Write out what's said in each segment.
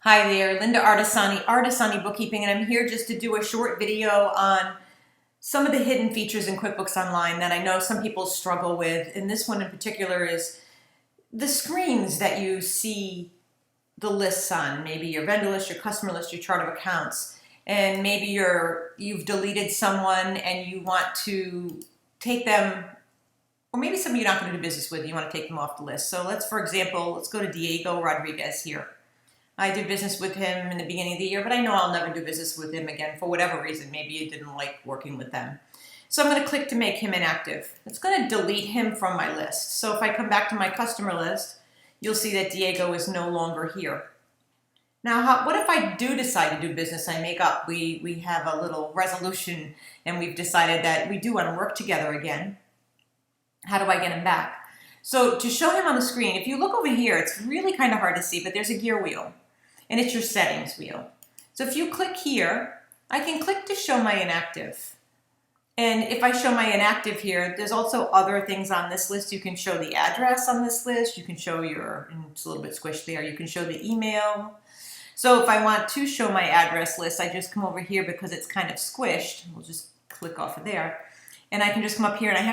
Hi there, Linda Artisani Bookkeeping, and I'm here just to do a short video on some of the hidden features in QuickBooks Online that I know some people struggle with. And this one in particular is the screens that you see the lists on, maybe your vendor list, your customer list, your chart of accounts, and maybe you've deleted someone and you want to take them, or maybe somebody you're not going to do business with, you want to take them off the list. So for example, let's go to Diego Rodriguez here. I did business with him in the beginning of the year, but I know I'll never do business with him again for whatever reason. Maybe you didn't like working with them. So I'm going to click to make him inactive. It's going to delete him from my list. So if I come back to my customer list, you'll see that Diego is no longer here. Now, what if I do decide to do business? I make up. We have a little resolution, and we've decided that we do want to work together again. How do I get him back? So to show him on the screen, if you look over here, it's really kind of hard to see, but there's a gear wheel. And it's your settings wheel. So if you click here, I can click to show my inactive. And if I show my inactive here, there's also other things on this list. You can show the address on this list. You can show and it's a little bit squished there, you can show the email. So if I want to show my address list, I just come over here because it's kind of squished. We'll just click off of there. And I can just come up here and you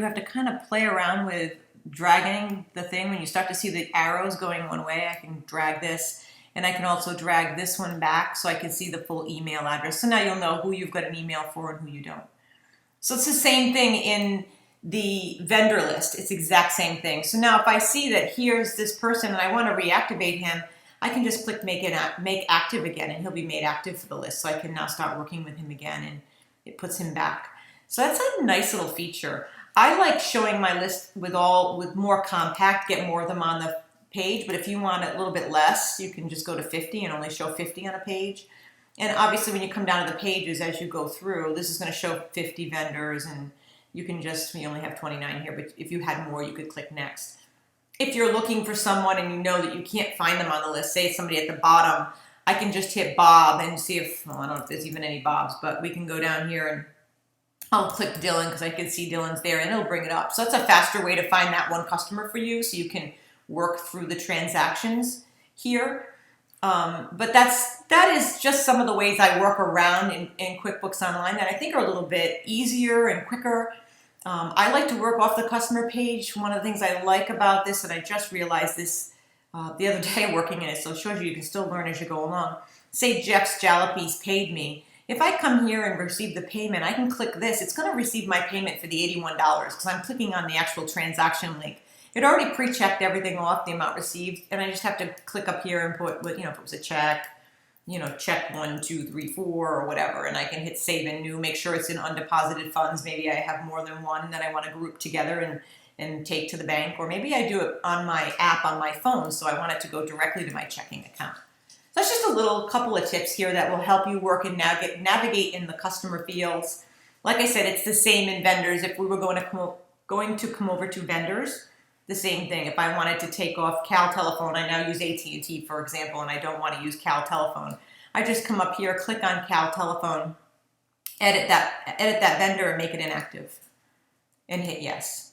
have to kind of play around with dragging the thing. When you start to see the arrows going one way, I can drag this. And I can also drag this one back so I can see the full email address. So now you'll know who you've got an email for and who you don't. So it's the same thing in the vendor list. It's the exact same thing. So now if I see that here's this person and I want to reactivate him, I can just click make active again and he'll be made active for the list. So I can now start working with him again and it puts him back. So that's a nice little feature. I like showing my list with more compact, get more of them on the page, but if you want it a little bit less, you can just go to 50 and only show 50 on a page. And obviously when you come down to the pages as you go through, this is going to show 50 vendors and you only have 29 here, but if you had more, you could click next. If you're looking for someone and you know that you can't find them on the list, say somebody at the bottom, I can just hit Bob and see I don't know if there's even any Bobs, but we can go down here and I'll click Dylan because I can see Dylan's there and it'll bring it up. So that's a faster way to find that one customer for you so you can work through the transactions here. But that is just some of the ways I work around in QuickBooks Online that I think are a little bit easier and quicker. I like to work off the customer page. One of the things I like about this, and I just realized this the other day working in it, so it shows you can still learn as you go along. Say Jeff's Jalapees paid me. If I come here and receive the payment, I can click this. It's going to receive my payment for the $81 because I'm clicking on the actual transaction link. It already pre-checked everything off, the amount received, and I just have to click up here and put, if it was a check, check 1, 2, 3, 4 or whatever, and I can hit save and new, make sure it's in undeposited funds. Maybe I have more than one that I want to group together and take to the bank, or maybe I do it on my app on my phone, so I want it to go directly to my checking account. So that's just a couple of tips here that will help you work and navigate in the customer fields. Like I said, it's the same in vendors. If we were going to come over to vendors, the same thing. If I wanted to take off Cal Telephone, I now use AT&T, for example, and I don't want to use Cal Telephone. I just come up here, click on Cal Telephone, edit that vendor, and make it inactive, and hit yes.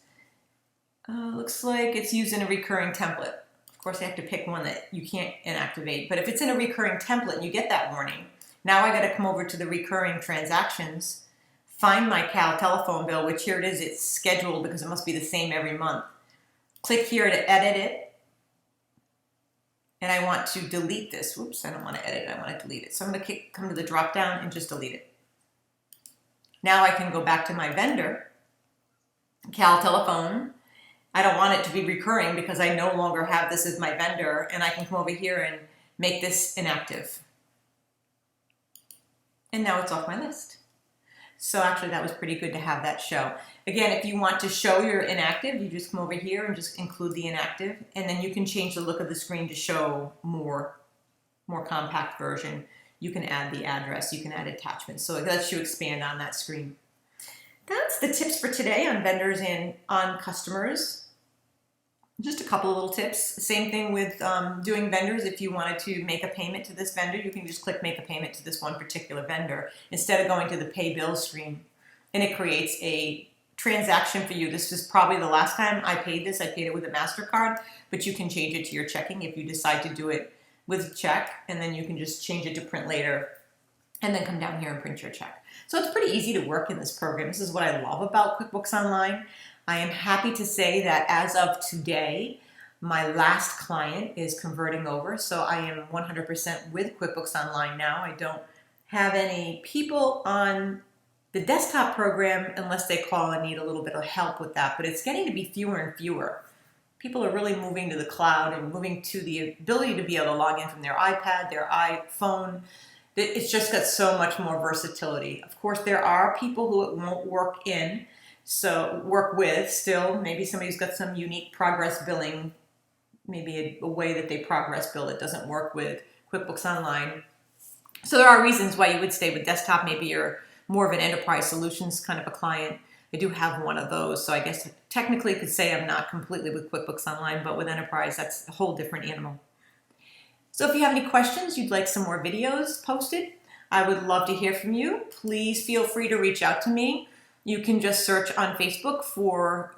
Looks like it's used in a recurring template. Of course, I have to pick one that you can't inactivate, but if it's in a recurring template and you get that warning, now I got to come over to the recurring transactions, find my Cal Telephone bill, which here it is, it's scheduled because it must be the same every month. Click here to edit it, and I want to delete this. Whoops, I don't want to edit it, I want to delete it. So I'm going to come to the drop down and just delete it. Now I can go back to my vendor, Cal Telephone. I don't want it to be recurring because I no longer have this as my vendor, and I can come over here and make this inactive. And now it's off my list. So actually that was pretty good to have that show. Again, if you want to show your inactive, you just come over here and just include the inactive, and then you can change the look of the screen to show more compact version. You can add the address, you can add attachments, so it lets you expand on that screen. That's the tips for today on vendors and on customers. Just a couple of little tips. Same thing with doing vendors. If you wanted to make a payment to this vendor, you can just click make a payment to this one particular vendor instead of going to the pay bills screen. And it creates a transaction for you. This is probably the last time I paid this. I paid it with a MasterCard, but you can change it to your checking if you decide to do it with check, and then you can just change it to print later and then come down here and print your check. So it's pretty easy to work in this program. This is what I love about QuickBooks Online. I am happy to say that as of today, my last client is converting over, so I am 100% with QuickBooks Online now. I don't have any people on the desktop program unless they call and need a little bit of help with that, but it's getting to be fewer and fewer. People are really moving to the cloud and moving to the ability to be able to log in from their iPad, their iPhone. It's just got so much more versatility. Of course, there are people who it won't work with still. Maybe somebody's got some unique progress billing, maybe a way that they progress bill that doesn't work with QuickBooks Online. So there are reasons why you would stay with desktop. Maybe you're more of an enterprise solutions kind of a client. I do have one of those, so I guess technically could say I'm not completely with QuickBooks Online, but with enterprise, that's a whole different animal. So if you have any questions, you'd like some more videos posted, I would love to hear from you. Please feel free to reach out to me. You can just search on Facebook for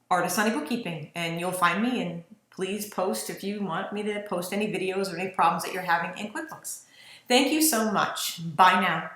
Artist Sunny Bookkeeping, and you'll find me, and please post if you want me to post any videos or any problems that you're having in QuickBooks. Thank you so much. Bye now.